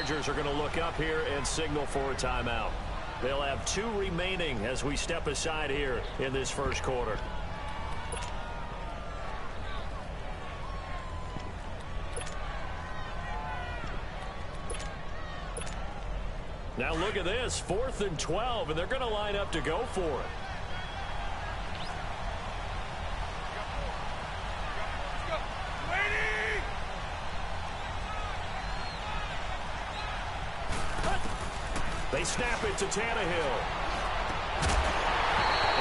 Chargers are going to look up here and signal for a timeout. They'll have 2 remaining as we step aside here in this first quarter. Now look at this, 4th and 12, and they're going to line up to go for it. They snap it to Tannehill.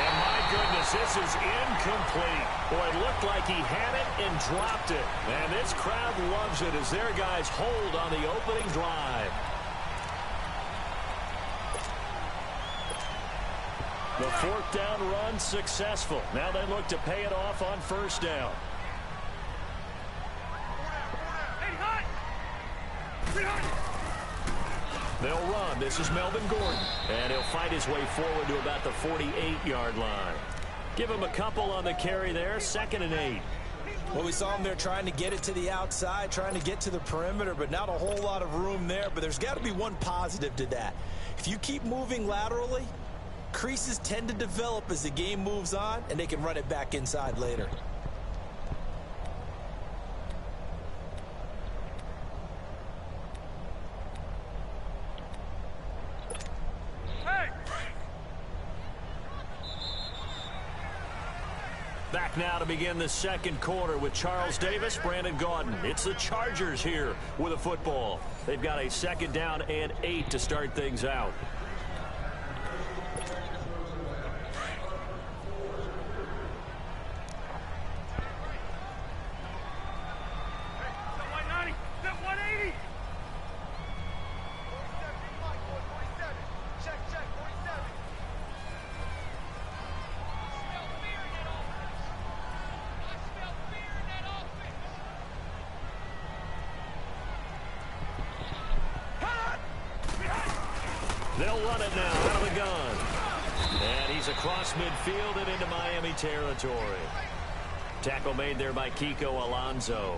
And my goodness, this is incomplete. Boy, it looked like he had it and dropped it. And this crowd loves it as their guys hold on the opening drive. The 4th down run successful. Now they look to pay it off on 1st down. They'll run. This is Melvin Gordon. And he'll fight his way forward to about the 48-yard line. Give him a couple on the carry there. 2nd and 8. Well, we saw him there trying to get it to the outside, trying to get to the perimeter, but not a whole lot of room there. But there's got to be one positive to that. If you keep moving laterally, creases tend to develop as the game moves on, and they can run it back inside later. Back now to begin the second quarter with Charles Davis, Brandon Gaudin. It's the Chargers here with a football. They've got a 2nd down and 8 to start things out. They'll run it now out of the gun. And he's across midfield and into Miami territory. Tackle made there by Kiko Alonso.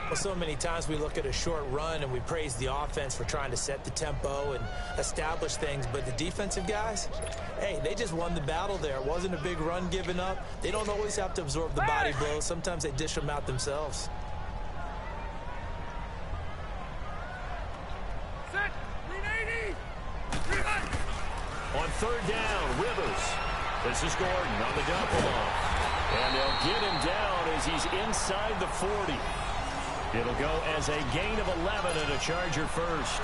Well, so many times we look at a short run and we praise the offense for trying to set the tempo and establish things. But the defensive guys, hey, they just won the battle there. It wasn't a big run given up. They don't always have to absorb the body blows. Sometimes they dish them out themselves. On 3rd down, Rivers. This is Gordon on the double off. And they'll get him down as he's inside the 40. It'll go as a gain of 11 and a Charger first.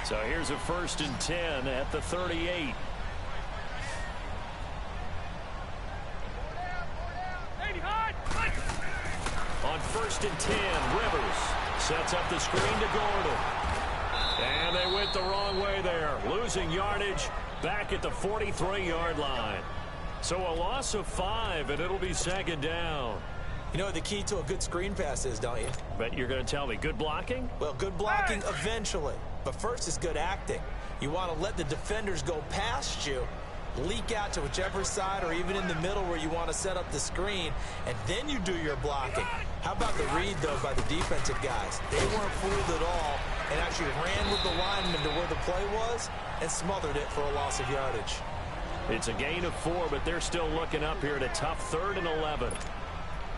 So here's a 1st and 10 at the 38. On 1st and 10, Rivers sets up the screen to Gordon. And they went the wrong way there, losing yardage back at the 43-yard line. So a loss of 5, and it'll be 2nd down. You know what the key to a good screen pass is, don't you? But you're going to tell me good blocking? Well, good blocking eventually. But first is good acting. You want to let the defenders go past you, leak out to whichever side or even in the middle where you want to set up the screen, and then you do your blocking. How about the read, though, by the defensive guys? They weren't fooled at all and actually ran with the lineman to where the play was and smothered it for a loss of yardage. It's a gain of 4, but they're still looking up here at a tough 3rd and 11.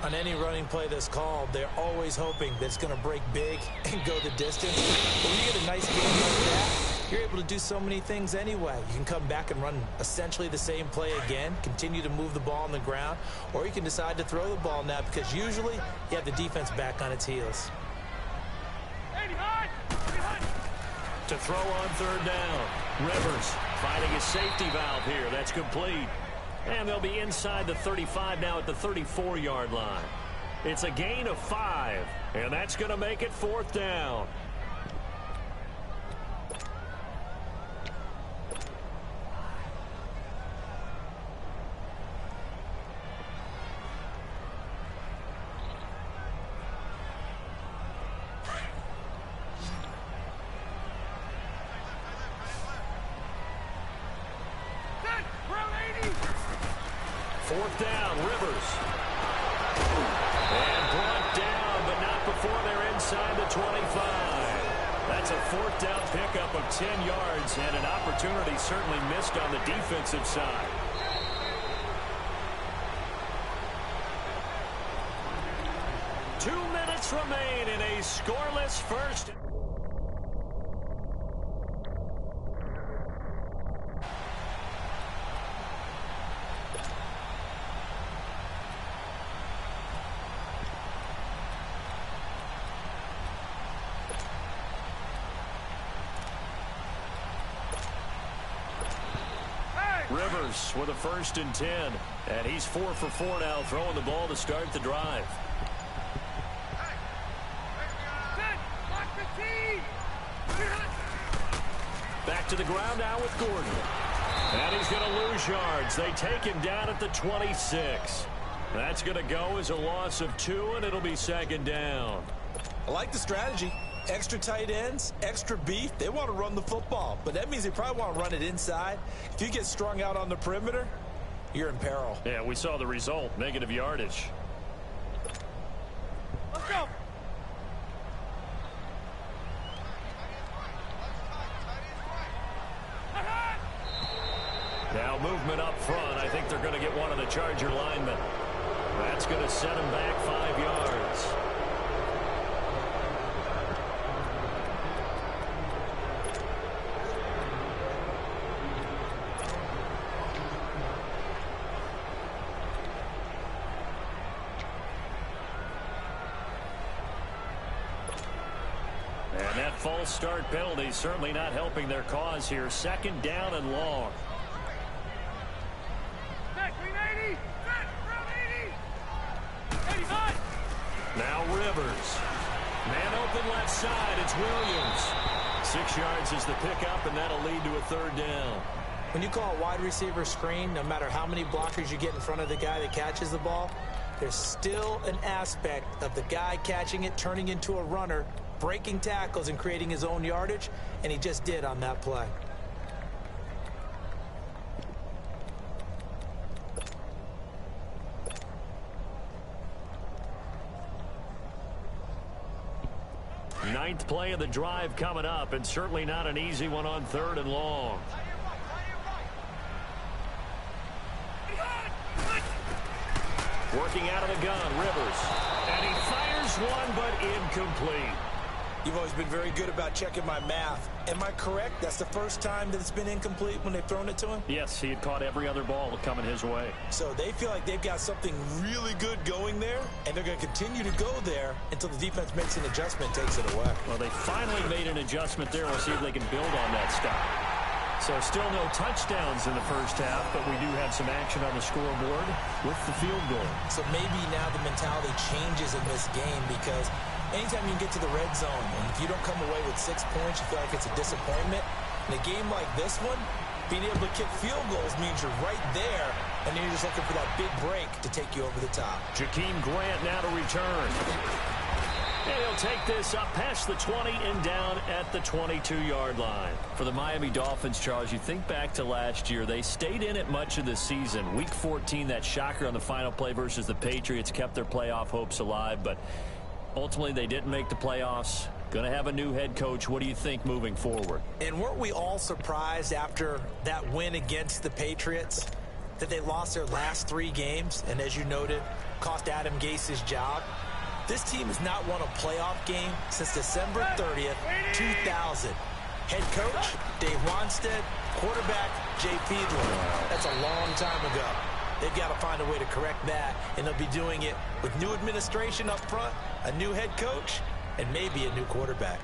On any running play that's called, they're always hoping that it's going to break big and go the distance. But when you get a nice game like that, you're able to do so many things anyway. You can come back and run essentially the same play again, continue to move the ball on the ground, or you can decide to throw the ball now because usually you have the defense back on its heels. To throw on 3rd down, Rivers finding a safety valve here. That's complete. And they'll be inside the 35 now at the 34-yard line. It's a gain of 5, and that's going to make it 4th down. 4th down, Rivers. And brought down, but not before they're inside the 25. That's a 4th down pickup of 10 yards, and an opportunity certainly missed on the defensive side. Two minutes remain in a scoreless first. Rivers with a 1st and 10. And he's 4 for 4 now, throwing the ball to start the drive. Back to the ground now with Gordon. And he's going to lose yards. They take him down at the 26. That's going to go as a loss of 2, and it'll be 2nd down. I like the strategy. Extra tight ends, extra beef. They want to run the football, but that means they probably want to run it inside. If you get strung out on the perimeter, you're in peril. Yeah, we saw the result, negative yardage. Let's go. Now movement up front. I think they're going to get one of the Charger linemen. That's going to set him back 5 yards. And that false start penalty certainly not helping their cause here. 2nd down and long. Now Rivers. Man open left side. It's Williams. 6 yards is the pickup, and that'll lead to a 3rd down. When you call a wide receiver screen, no matter how many blockers you get in front of the guy that catches the ball, there's still an aspect of the guy catching it, turning into a runner, breaking tackles and creating his own yardage, and he just did on that play. Ninth play of the drive coming up, and certainly not an easy one on 3rd and long. Working out of the gun, Rivers. And he fires one, but incomplete. You've always been very good about checking my math. Am I correct? That's the first time that it's been incomplete when they've thrown it to him? Yes, he had caught every other ball coming his way. So they feel like they've got something really good going there, and they're going to continue to go there until the defense makes an adjustment, takes it away. Well, they finally made an adjustment there. We'll see if they can build on that stop. So still no touchdowns in the first half, but we do have some action on the scoreboard with the field goal. So maybe now the mentality changes in this game, because anytime you can get to the red zone, and if you don't come away with 6 points, you feel like it's a disappointment. In a game like this one, being able to kick field goals means you're right there, and then you're just looking for that big break to take you over the top. Jakeem Grant now to return. And he'll take this up past the 20 and down at the 22-yard line. For the Miami Dolphins, Charles, you think back to last year, they stayed in it much of the season. Week 14, that shocker on the final play versus the Patriots kept their playoff hopes alive, but ultimately they didn't make the playoffs. Going to have a new head coach. What do you think moving forward? And weren't we all surprised after that win against the Patriots that they lost their last 3 games, and as you noted, cost Adam Gase his job? This team has not won a playoff game since December 30th, 2000. Head coach, Dave Wanstead. Quarterback, Jay Fiedler. That's a long time ago. They've got to find a way to correct that, and they'll be doing it with new administration up front, a new head coach, and maybe a new quarterback.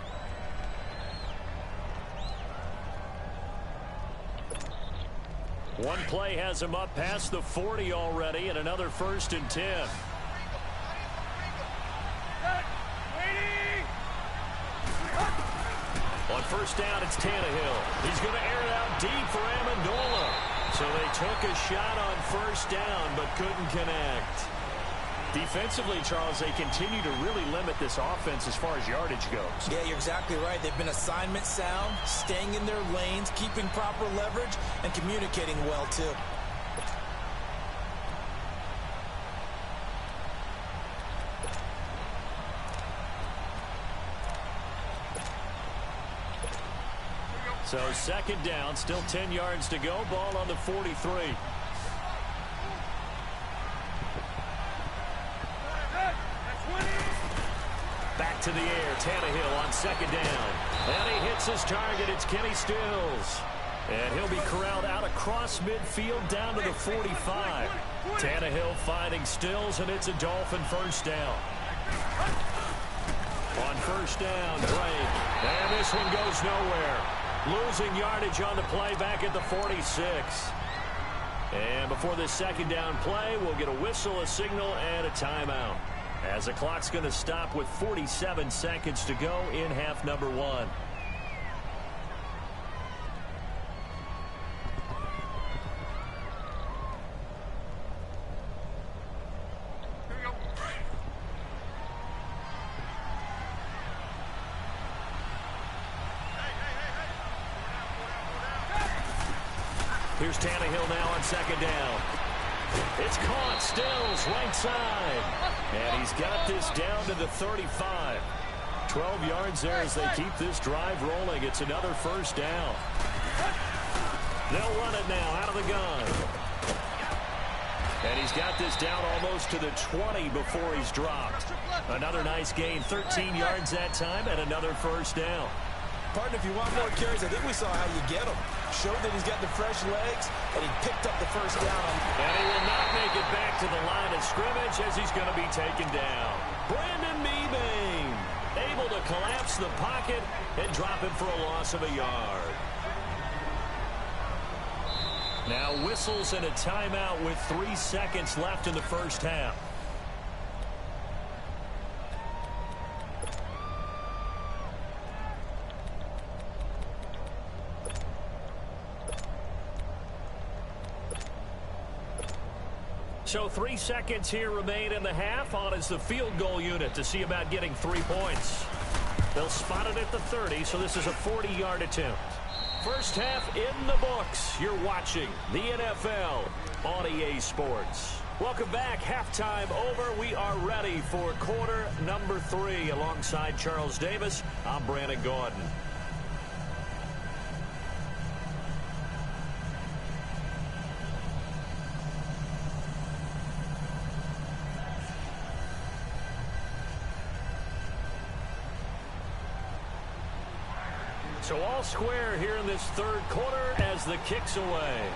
One play has him up past the 40 already, and another 1st and 10. On 1st down, it's Tannehill. He's going to air it out deep for Amendola. So they took a shot on 1st down, but couldn't connect. Defensively, Charles, they continue to really limit this offense as far as yardage goes. Yeah, you're exactly right. They've been assignment sound, staying in their lanes, keeping proper leverage, and communicating well, too. So second down, still 10 yards to go. Ball on the 43. Back to the air. Tannehill on second down. And he hits his target. It's Kenny Stills. And he'll be corralled out across midfield down to the 45. Tannehill finding Stills, and it's a Dolphin first down. On first down, break. And this one goes nowhere. Losing yardage on the play back at the 46. And before this second down play, we'll get a whistle, a signal, and a timeout, as the clock's going to stop with 47 seconds to go in half number one. Here's Tannehill now on second down. It's caught. Stills, right side. And he's got this down to the 35. 12 yards there as they keep this drive rolling. It's another first down. They'll run it now out of the gun. And he's got this down almost to the 20 before he's dropped. Another nice gain, 13 yards that time, and another first down. Partner, if you want more carries, I think we saw how you get them. Showed that he's got the fresh legs, and he picked up the first down. And he will not make it back to the line of scrimmage as he's going to be taken down. Brandon Mebane able to collapse the pocket and drop him for a loss of a yard. Now whistles and a timeout with 3 seconds left in the first half. So 3 seconds here remain in the half. On is the field goal unit to see about getting 3 points. They'll spot it at the 30, so this is a 40-yard attempt. First half in the books. You're watching the NFL on EA Sports. Welcome back. Halftime over. We are ready for quarter number 3. Alongside Charles Davis, I'm Brandon Gordon. So all square here in this third quarter as the kick's away.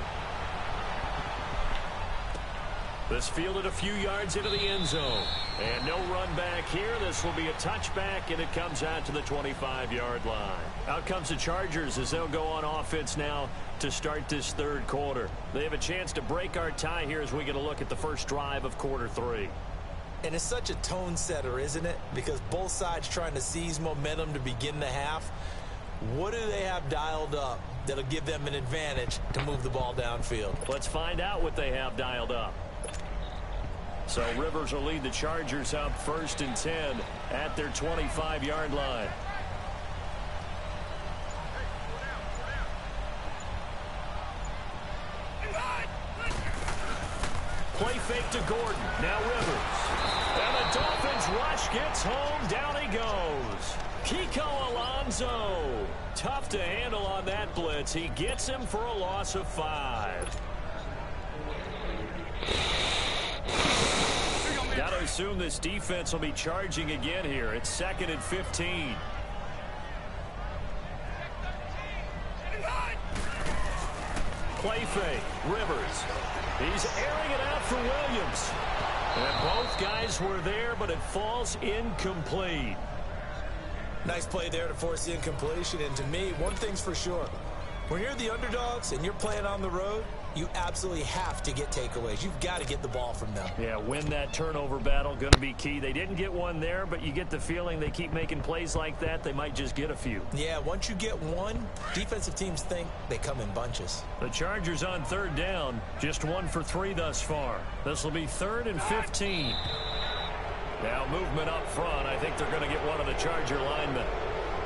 This fielded a few yards into the end zone. And no run back here. This will be a touchback, and it comes out to the 25-yard line. Out comes the Chargers as they'll go on offense now to start this third quarter. They have a chance to break our tie here as we get a look at the first drive of quarter 3. And it's such a tone setter, isn't it? Because both sides trying to seize momentum to begin the half. What do they have dialed up that'll give them an advantage to move the ball downfield? Let's find out what they have dialed up. So Rivers will lead the Chargers up 1st and 10 at their 25-yard line. Play fake to Gordon. Now Rivers. And the Dolphins rush gets home. Down he goes. Kiko Alonso. Tough to handle on that blitz. He gets him for a loss of 5. Got to assume this defense will be charging again here. It's 2nd and 15. Play fake. Rivers. He's airing it out for Williams. And both guys were there, but it falls incomplete. Nice play there to force the incompletion. And to me, one thing's for sure. When you're the underdogs and you're playing on the road, you absolutely have to get takeaways. You've got to get the ball from them. Yeah, win that turnover battle, going to be key. They didn't get one there, but you get the feeling they keep making plays like that, they might just get a few. Yeah, once you get one, defensive teams think they come in bunches. The Chargers on 3rd down, just 1 for 3 thus far. This will be 3rd and 15. Now movement up front. I think they're going to get one of the Charger linemen.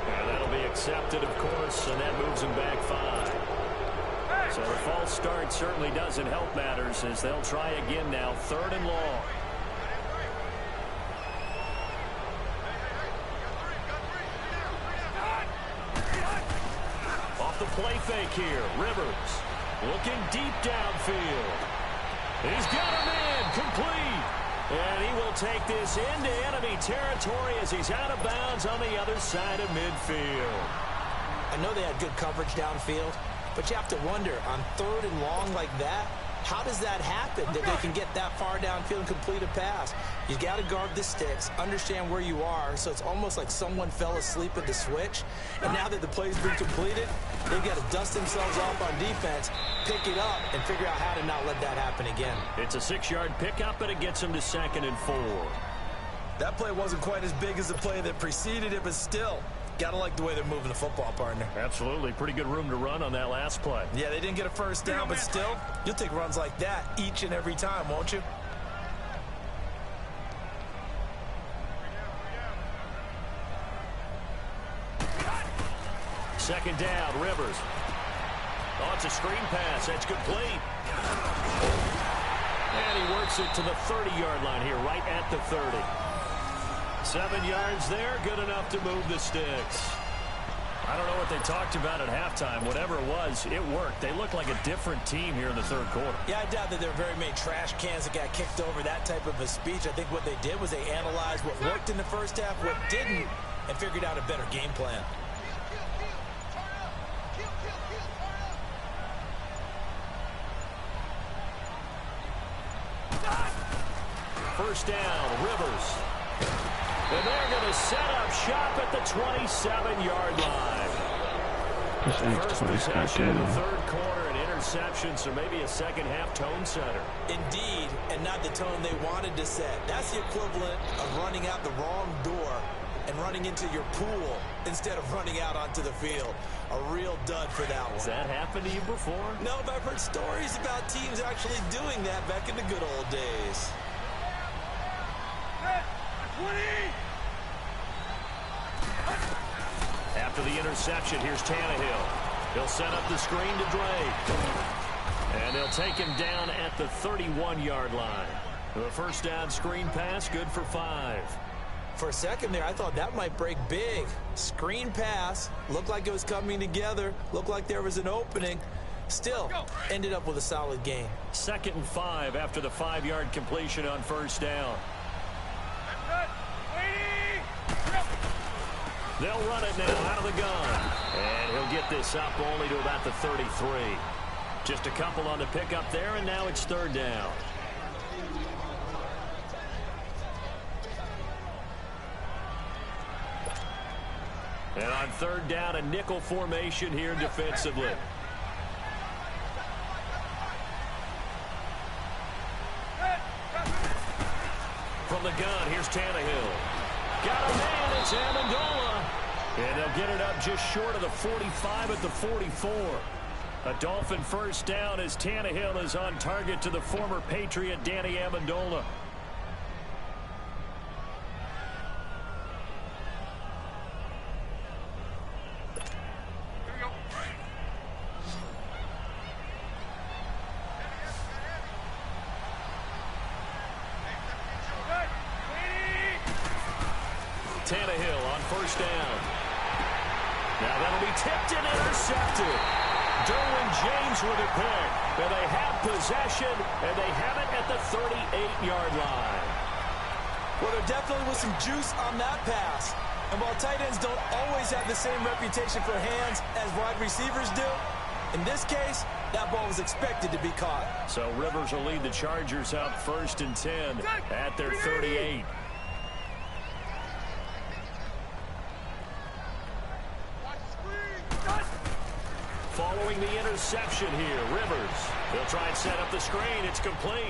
And that'll be accepted, of course, and that moves them back 5. So the false start certainly doesn't help matters as they'll try again now, 3rd and long. Off off the play fake here. Rivers looking deep downfield. He's got him in, complete. And he will take this into enemy territory as he's out of bounds on the other side of midfield. I know they had good coverage downfield, but you have to wonder, on 3rd and long like that, how does that happen that they can get that far downfield and complete a pass? You got to guard the sticks, understand where you are, so it's almost like someone fell asleep at the switch, and now that the play's been completed, they've got to dust themselves off on defense, pick it up, and figure out how to not let that happen again. It's a 6-yard pickup, and it gets them to 2nd and 4. That play wasn't quite as big as the play that preceded it, but still, got to like the way they're moving the football, partner. Absolutely. Pretty good room to run on that last play. Yeah, they didn't get a first down, but still, you'll take runs like that each and every time, won't you? Second down, Rivers. Oh, it's a screen pass. That's complete. And he works it to the 30-yard line here, right at the 30. 7 yards there, good enough to move the sticks. I don't know what they talked about at halftime. Whatever it was, it worked. They look like a different team here in the 3rd quarter. Yeah, I doubt that there were very many trash cans that got kicked over, that type of a speech. I think what they did was they analyzed what worked in the first half, what didn't, and figured out a better game plan. First down, Rivers. And they're going to set up shop at the 27-yard line. First possession in the 3rd quarter, an interception, so maybe a second-half tone setter. Indeed, and not the tone they wanted to set. That's the equivalent of running out the wrong door and running into your pool instead of running out onto the field. A real dud for that one. Has that happened to you before? No, but I've heard stories about teams actually doing that back in the good old days. After the interception, here's Tannehill. He'll set up the screen to Drake. And they'll take him down at the 31-yard line. The first down screen pass, good for 5. For a second there, I thought that might break big. Screen pass, looked like it was coming together, looked like there was an opening. Still, ended up with a solid gain. 2nd and 5 after the 5-yard completion on first down. They'll run it now out of the gun. And he'll get this up only to about the 33. Just a couple on the pickup there, and now it's 3rd down. And on 3rd down, a nickel formation here defensively. From the gun, here's Tannehill. Got a man, it's Amendola. And they'll get it up just short of the 45 at the 44. A Dolphin first down as Tannehill is on target to the former Patriot Danny Amendola. Tannehill on first down. Now that'll be tipped and intercepted. Derwin James with a pick. And they have possession, and they have it at the 38-yard line. Well, there definitely was some juice on that pass. And while tight ends don't always have the same reputation for hands as wide receivers do, in this case, that ball was expected to be caught. So Rivers will lead the Chargers out 1st and 10 at their 38. Following the interception here, Rivers. They'll try and set up the screen. It's complete.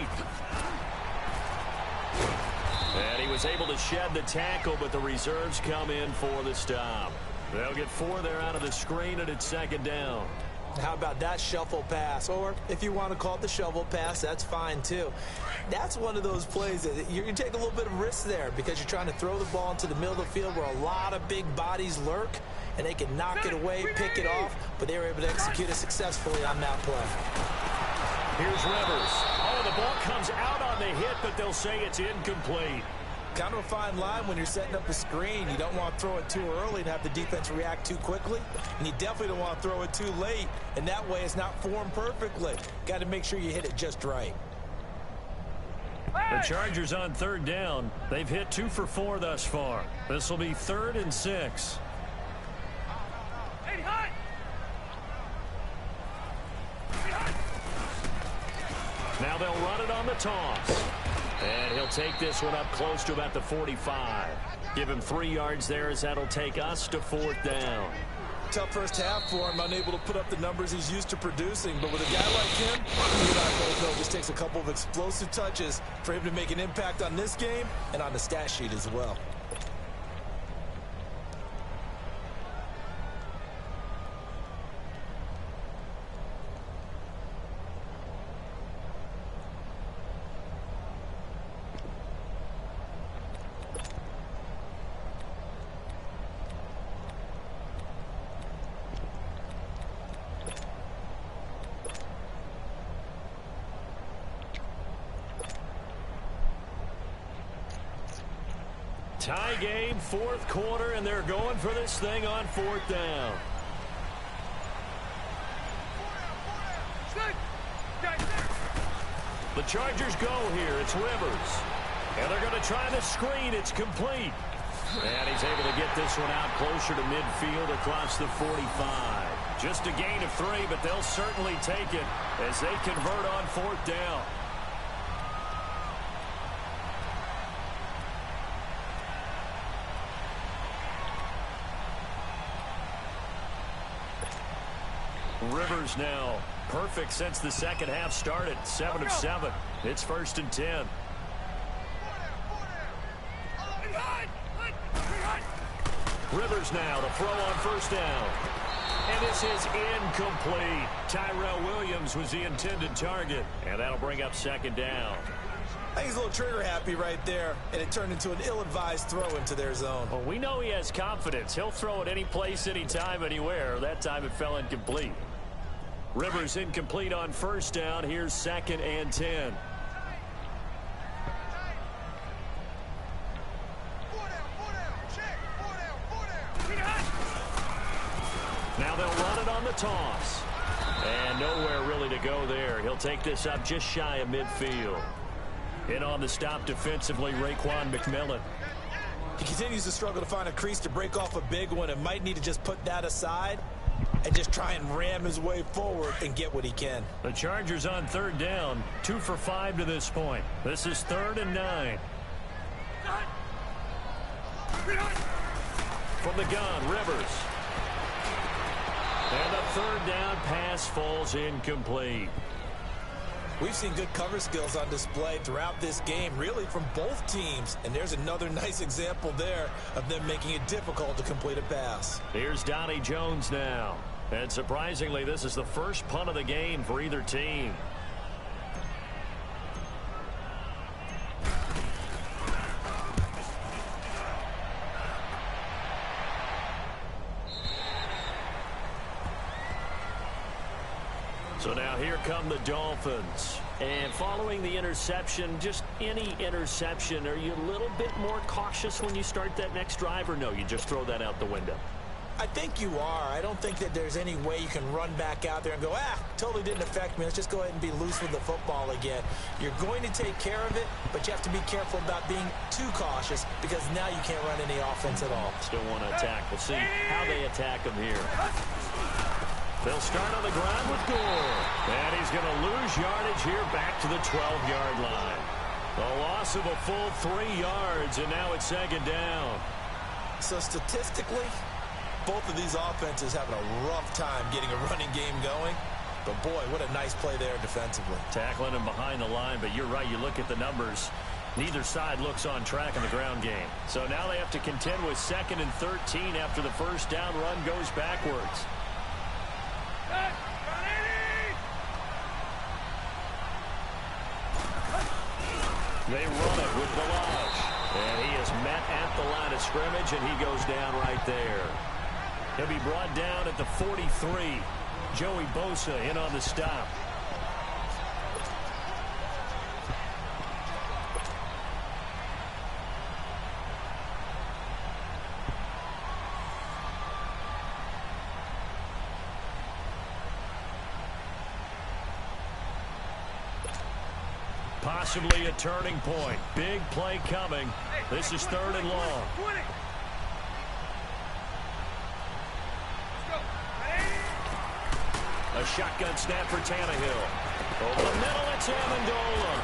And he was able to shed the tackle, but the reserves come in for the stop. They'll get 4 there out of the screen, and it's 2nd down. How about that shuffle pass? Or if you want to call it the shovel pass, that's fine too. That's one of those plays that you take a little bit of risk there because you're trying to throw the ball into the middle of the field where a lot of big bodies lurk, and they can knock it away, pick it off, but they were able to execute it successfully on that play. Here's Rivers. Oh, the ball comes out on the hit, but they'll say it's incomplete. Kind of a fine line when you're setting up a screen. You don't want to throw it too early and have the defense react too quickly. And you definitely don't want to throw it too late. And that way it's not formed perfectly. Got to make sure you hit it just right. The Chargers on third down. They've hit 2 for 4 thus far. This will be 3rd and 6. Now they'll run it on the toss. And he'll take this one up close to about the 45. Give him 3 yards there as that'll take us to 4th down. Tough first half for him, unable to put up the numbers he's used to producing. But with a guy like him, you and I both know it just takes a couple of explosive touches for him to make an impact on this game and on the stat sheet as well. Tie game, 4th quarter, and they're going for this thing on 4th down. The Chargers go here. It's Rivers. And they're going to try the screen. It's complete. And he's able to get this one out closer to midfield across the 45. Just a gain of 3, but they'll certainly take it as they convert on 4th down. Rivers now perfect since the second half started. 7 of 7. It's 1st and 10. Rivers now to throw on 1st down. And this is incomplete. Tyrell Williams was the intended target. And that'll bring up 2nd down. I think he's a little trigger happy right there, and it turned into an ill-advised throw into their zone. Well, we know he has confidence. He'll throw it any place, anytime, anywhere. That time it fell incomplete. Rivers incomplete on 1st down. Here's 2nd and 10. Now they'll run it on the toss. And nowhere really to go there. He'll take this up just shy of midfield. In on the stop defensively, Raekwon McMillan. He continues to struggle to find a crease to break off a big one and might need to just put that aside and just try and ram his way forward and get what he can. The Chargers on 3rd down, 2 for 5 to this point. This is 3rd and 9. From the gun, Rivers. And the 3rd down pass falls incomplete. We've seen good cover skills on display throughout this game, really from both teams. And there's another nice example there of them making it difficult to complete a pass. Here's Donnie Jones now. And surprisingly, this is the first punt of the game for either team. So now here come the Dolphins. And following the interception, just any interception, are you a little bit more cautious when you start that next drive, or no, you just throw that out the window? I think you are. I don't think that there's any way you can run back out there and go, totally didn't affect me. Let's just go ahead and be loose with the football again. You're going to take care of it, but you have to be careful about being too cautious because now you can't run any offense at all. Still want to attack. We'll see how they attack them here. They'll start on the ground with Gore. And he's going to lose yardage here back to the 12-yard line. A loss of a full 3 yards, and now it's 2nd down. So statistically, both of these offenses having a rough time getting a running game going. But, boy, what a nice play there defensively. Tackling him behind the line, but you're right. You look at the numbers. Neither side looks on track in the ground game. So now they have to contend with 2nd and 13 after the first down run goes backwards. They run it with Balaj. And he is met at the line of scrimmage, and he goes down right there. He'll be brought down at the 43. Joey Bosa in on the stop. Possibly a turning point. Big play coming. This is 3rd and long. A shotgun snap for Tannehill. Over the middle, it's Amendola.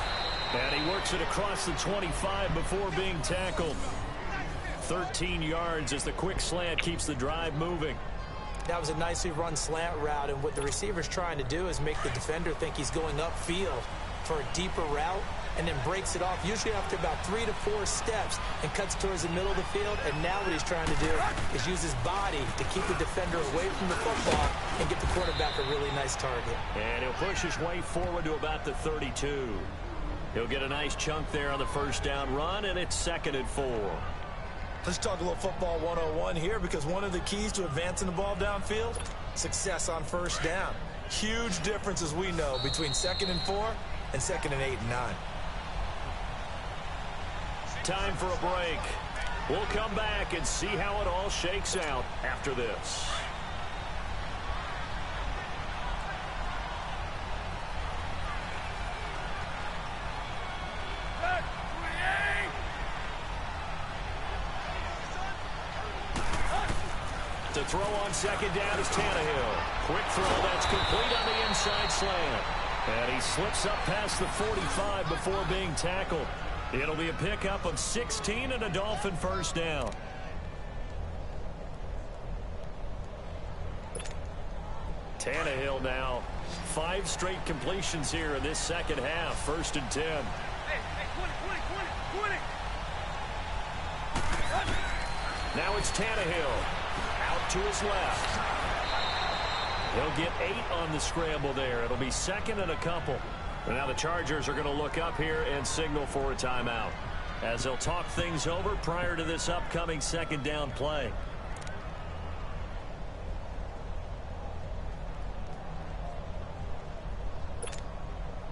And he works it across the 25 before being tackled. 13 yards as the quick slant keeps the drive moving. That was a nicely run slant route, and what the receiver's trying to do is make the defender think he's going upfield for a deeper route, and then breaks it off, usually after about 3 to 4 steps, and cuts towards the middle of the field. And now what he's trying to do is use his body to keep the defender away from the football and get the quarterback a really nice target. And he'll push his way forward to about the 32. He'll get a nice chunk there on the first down run, and it's 2nd and 4. Let's talk a little football 101 here, because one of the keys to advancing the ball downfield, success on first down. Huge difference, as we know, between 2nd and 4 and 2nd and 8 and 9. Time for a break. We'll come back and see how it all shakes out after this. To throw on 2nd down is Tannehill. Quick throw, that's complete on the inside slant. And he slips up past the 45 before being tackled. It'll be a pickup of 16 and a Dolphin first down. Tannehill now. 5 straight completions here in this second half. 1st and 10. Now it's Tannehill. Out to his left. He'll get 8 on the scramble there. It'll be 2nd and a couple. And now the Chargers are going to look up here and signal for a timeout, as they'll talk things over prior to this upcoming 2nd down play.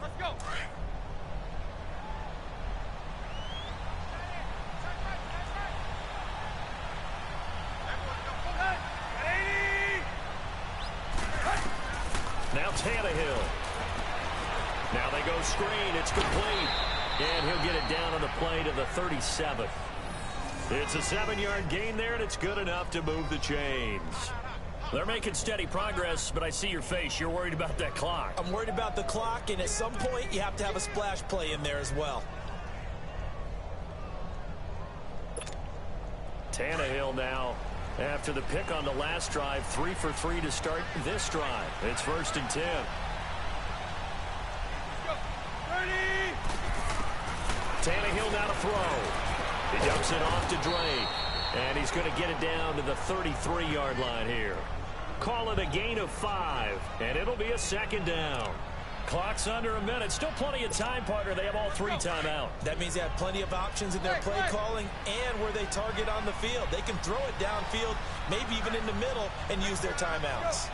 Let's go. Now Tannehill. Now they go screen. It's complete. And he'll get it down on the play to the 37th. It's a 7-yard gain there, and it's good enough to move the chains. They're making steady progress, but I see your face. You're worried about that clock. I'm worried about the clock, and at some point you have to have a splash play in there as well. Tannehill now, after the pick on the last drive, 3 for 3 to start this drive. It's 1st and 10. Tannehill now to throw. He dumps it off to Drake. And he's going to get it down to the 33-yard line here. Call it a gain of 5. And it'll be a 2nd down. Clock's under a minute. Still plenty of time, partner. They have all 3 timeouts. That means they have plenty of options in their play calling and where they target on the field. They can throw it downfield, maybe even in the middle, and use their timeouts.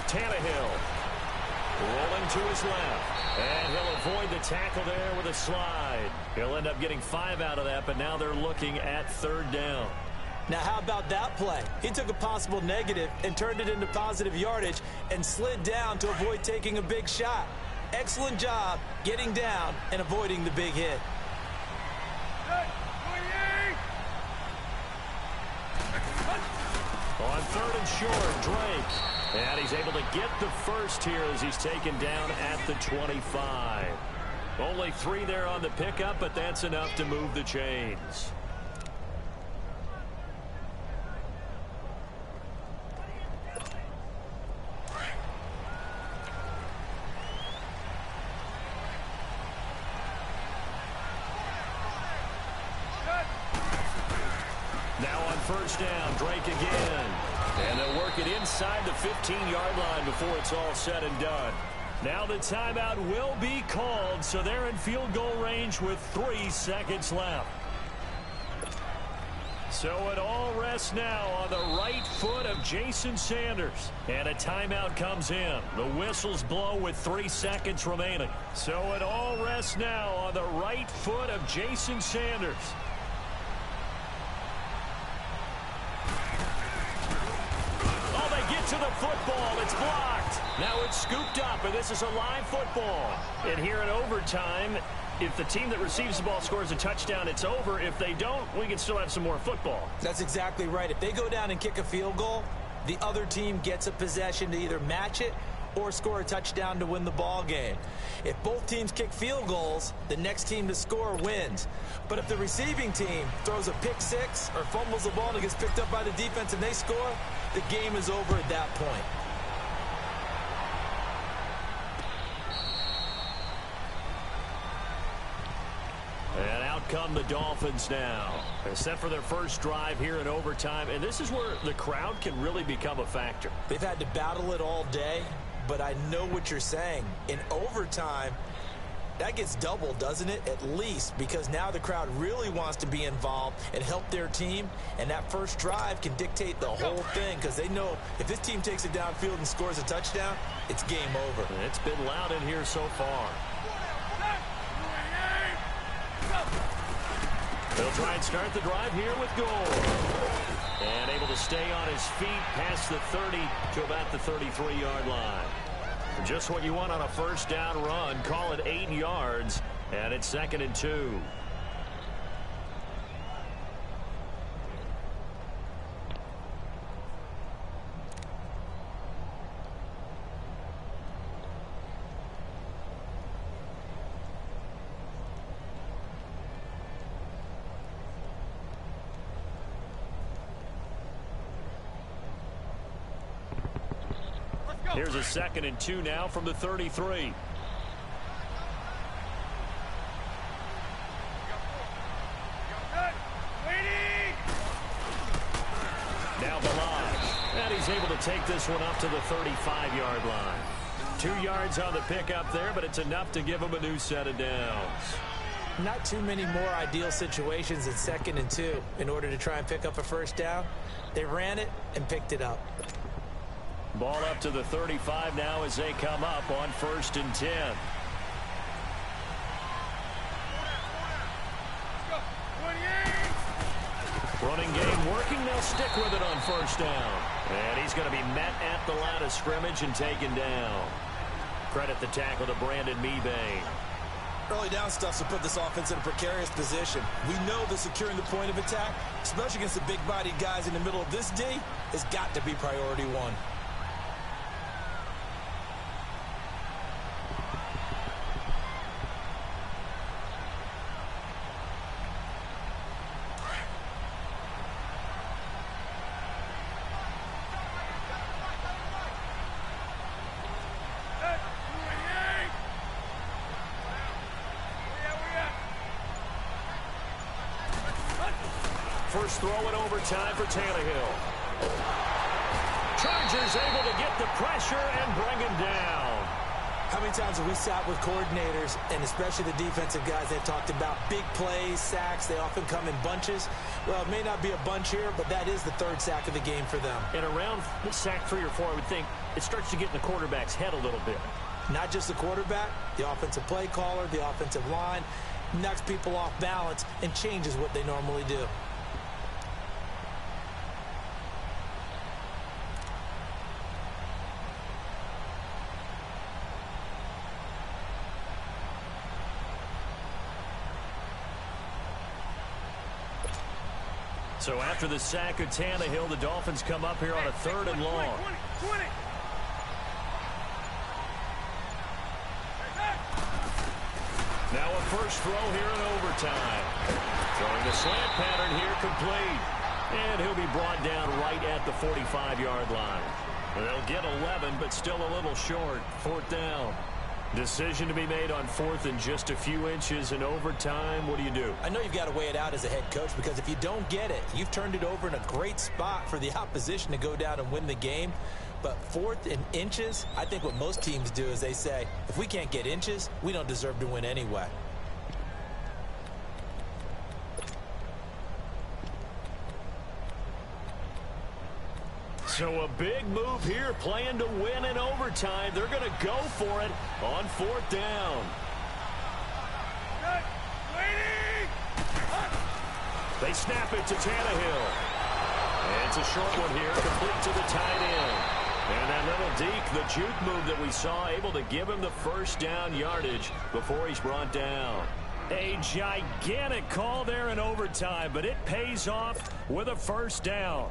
Tannehill rolling to his left. And he'll avoid the tackle there with a slide. He'll end up getting 5 out of that, but now they're looking at 3rd down. Now, how about that play? He took a possible negative and turned it into positive yardage and slid down to avoid taking a big shot. Excellent job getting down and avoiding the big hit. On 3rd and short, Drake. And he's able to get the first here as he's taken down at the 25. Only 3 there on the pickup, but that's enough to move the chains. Now on 1st down, Drake again. And they'll work it inside the 15-yard line before it's all said and done. Now the timeout will be called, so they're in field goal range with 3 seconds left. So it all rests now on the right foot of Jason Sanders. And a timeout comes in. The whistles blow with 3 seconds remaining. So it all rests now on the right foot of Jason Sanders. To the football, it's blocked. Now it's scooped up, and this is a live football. And here in overtime, if the team that receives the ball scores a touchdown, it's over. If they don't, we can still have some more football. That's exactly right. If they go down and kick a field goal, the other team gets a possession to either match it or score a touchdown to win the ball game. If both teams kick field goals, the next team to score wins. But if the receiving team throws a pick six or fumbles the ball and it gets picked up by the defense and they score, the game is over at that point. And out come the Dolphins now. They're set for their first drive here in overtime, and this is where the crowd can really become a factor. They've had to battle it all day, but I know what you're saying. In overtime, that gets doubled, doesn't it? At least, because now the crowd really wants to be involved and help their team, and that first drive can dictate the whole thing because they know if this team takes it downfield and scores a touchdown, it's game over. It's been loud in here so far. They'll try and start the drive here with goal. And able to stay on his feet past the 30 to about the 33-yard line. Just what you want on a first down run. Call it 8 yards, and it's 2nd and 2. Here's a 2nd and 2 now from the 33. Now Balaj. And he's able to take this one up to the 35-yard line. 2 yards on the pickup there, but it's enough to give him a new set of downs. Not too many more ideal situations in 2nd and 2 in order to try and pick up a first down. They ran it and picked it up. Ball up to the 35 now as they come up on 1st and 10. Running game working. They'll stick with it on 1st down. And he's going to be met at the line of scrimmage and taken down. Credit the tackle to Brandon Mebane. Early down stuff to put this offense in a precarious position. We know that securing the point of attack, especially against the big-bodied guys in the middle of this D, has got to be priority one. First throw in overtime for Tannehill. Chargers able to get the pressure and bring him down. How many times have we sat with coordinators, and especially the defensive guys, they've talked about big plays, sacks. They often come in bunches. Well, it may not be a bunch here, but that is the 3rd sack of the game for them. And around sack 3 or 4, I would think it starts to get in the quarterback's head a little bit. Not just the quarterback, the offensive play caller, the offensive line, knocks people off balance and changes what they normally do. So after the sack of Tannehill, the Dolphins come up here on a 3rd and long. Now a first throw here in overtime. Throwing the slant pattern here complete. And he'll be brought down right at the 45-yard line. They'll get 11, but still a little short. 4th down. Decision to be made on 4th and just a few inches in overtime. What do you do? I know you've got to weigh it out as a head coach, because if you don't get it, you've turned it over in a great spot for the opposition to go down and win the game. But 4th and inches, I think what most teams do is they say, if we can't get inches, we don't deserve to win anyway. So a big move here, playing to win in overtime. They're going to go for it on 4th down. They snap it to Tannehill. And it's a short one here, complete to the tight end. And that little Deke, the juke move that we saw, able to give him the first down yardage before he's brought down. A gigantic call there in overtime, but it pays off with a first down.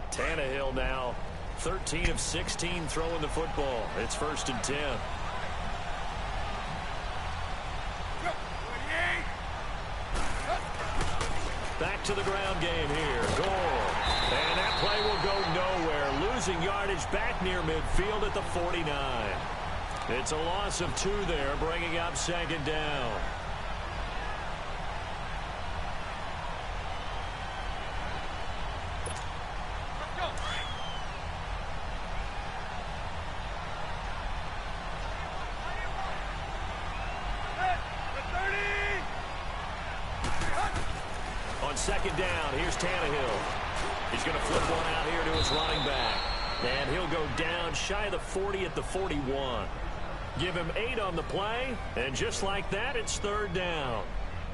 Tannehill now 13 of 16 throwing the football. It's 1st and 10. Back to the ground game here. Gore. And that play will go nowhere. Losing yardage back near midfield at the 49. It's a loss of 2 there, bringing up 2nd down. On 2nd down, here's Tannehill. He's going to flip one out here to his running back. And he'll go down shy of the 40 at the 41. Give him 8 on the play, and just like that, it's 3rd down.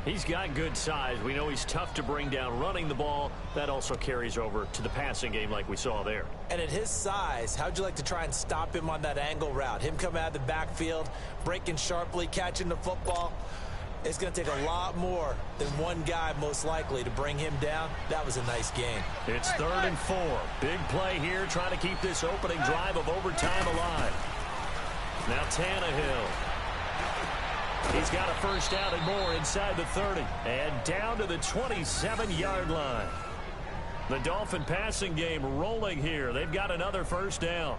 He's got good size. We know he's tough to bring down running the ball. That also carries over to the passing game like we saw there. And at his size, how'd you like to try and stop him on that angle route? Him coming out of the backfield, breaking sharply, catching the football. It's going to take a lot more than one guy, most likely, to bring him down. That was a nice game. It's 3rd and 4. Big play here, trying to keep this opening drive of overtime alive. Now Tannehill. He's got a first down and more inside the 30. And down to the 27-yard line. The Dolphin passing game rolling here. They've got another first down.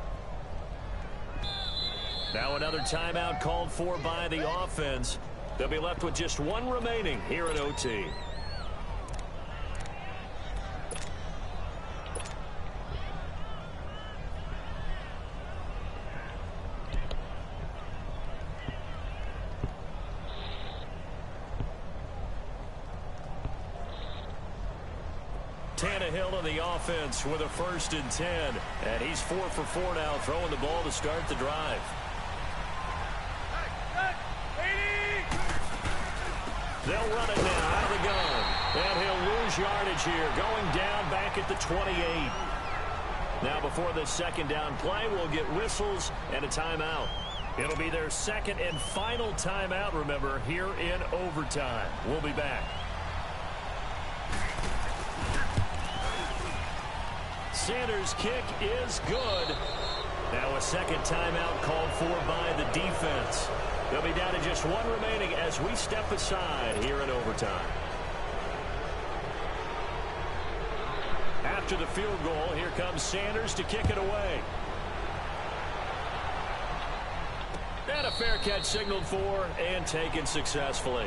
Now another timeout called for by the offense. They'll be left with just 1 remaining here at OT. Tannehill on the offense with a 1st and 10. And he's 4 for 4 now, throwing the ball to start the drive. They'll run it now out of the gun. And he'll lose yardage here, going down back at the 28. Now before the 2nd down play, we'll get whistles and a timeout. It'll be their 2nd and final timeout, remember, here in overtime. We'll be back. Sanders' kick is good. Now a 2nd timeout called for by the defense. They'll be down to just 1 remaining as we step aside here in overtime. After the field goal, here comes Sanders to kick it away. And a fair catch signaled for and taken successfully.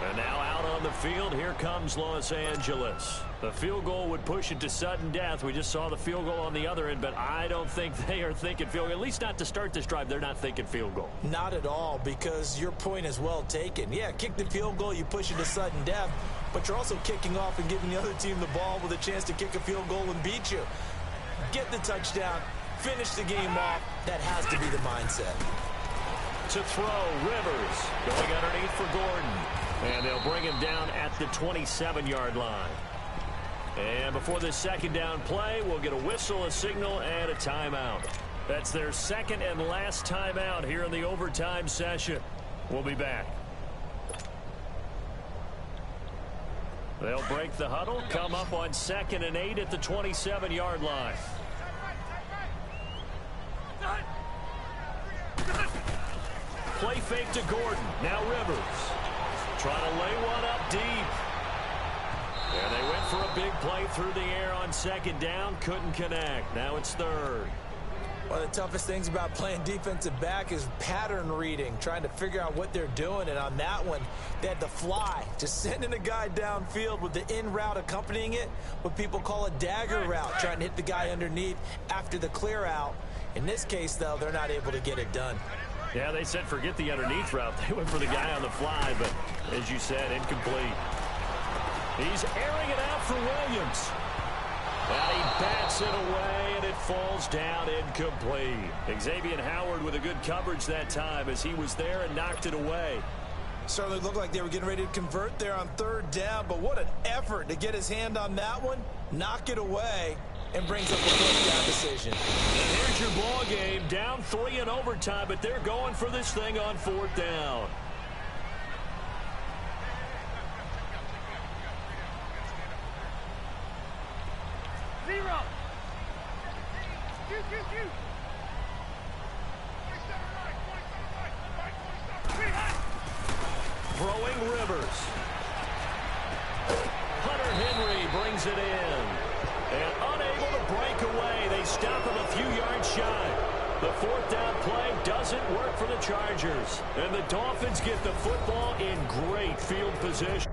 And now out on the field, here comes Los Angeles. The field goal would push it to sudden death. We just saw the field goal on the other end, but I don't think they are thinking field goal. At least not to start this drive. They're not thinking field goal. Not at all, because your point is well taken. Yeah, kick the field goal, you push it to sudden death, but you're also kicking off and giving the other team the ball with a chance to kick a field goal and beat you. Get the touchdown, finish the game off. That has to be the mindset. To throw, Rivers going underneath for Gordon. And they'll bring him down at the 27-yard line. And before this 2nd down play, we'll get a whistle, a signal, and a timeout. That's their 2nd and last timeout here in the overtime session. We'll be back. They'll break the huddle, come up on 2nd and 8 at the 27-yard line. Play fake to Gordon. Now Rivers. Trying to lay one up deep. And they went for a big play through the air on 2nd down. Couldn't connect. Now it's 3rd. One of the toughest things about playing defensive back is pattern reading, trying to figure out what they're doing. And on that one, they had to fly, just sending a guy downfield with the in route accompanying it, what people call a dagger route, trying to hit the guy underneath after the clear out. In this case, though, they're not able to get it done. Yeah, they said forget the underneath route. They went for the guy on the fly, but as you said, incomplete. He's airing it out for Williams. And he bats it away, and it falls down incomplete. Xavier Howard with a good coverage that time as he was there and knocked it away. Certainly looked like they were getting ready to convert there on 3rd down, but what an effort to get his hand on that one, knock it away, and brings up a fourth down decision. And here's your ball game. Down 3 in overtime, but they're going for this thing on 4th down. Zero. Throwing Rivers. Hunter Henry brings it in. And unable to break away. They stop him a few yards shy. The 4th down play doesn't work for the Chargers. And the Dolphins get the football in great field position.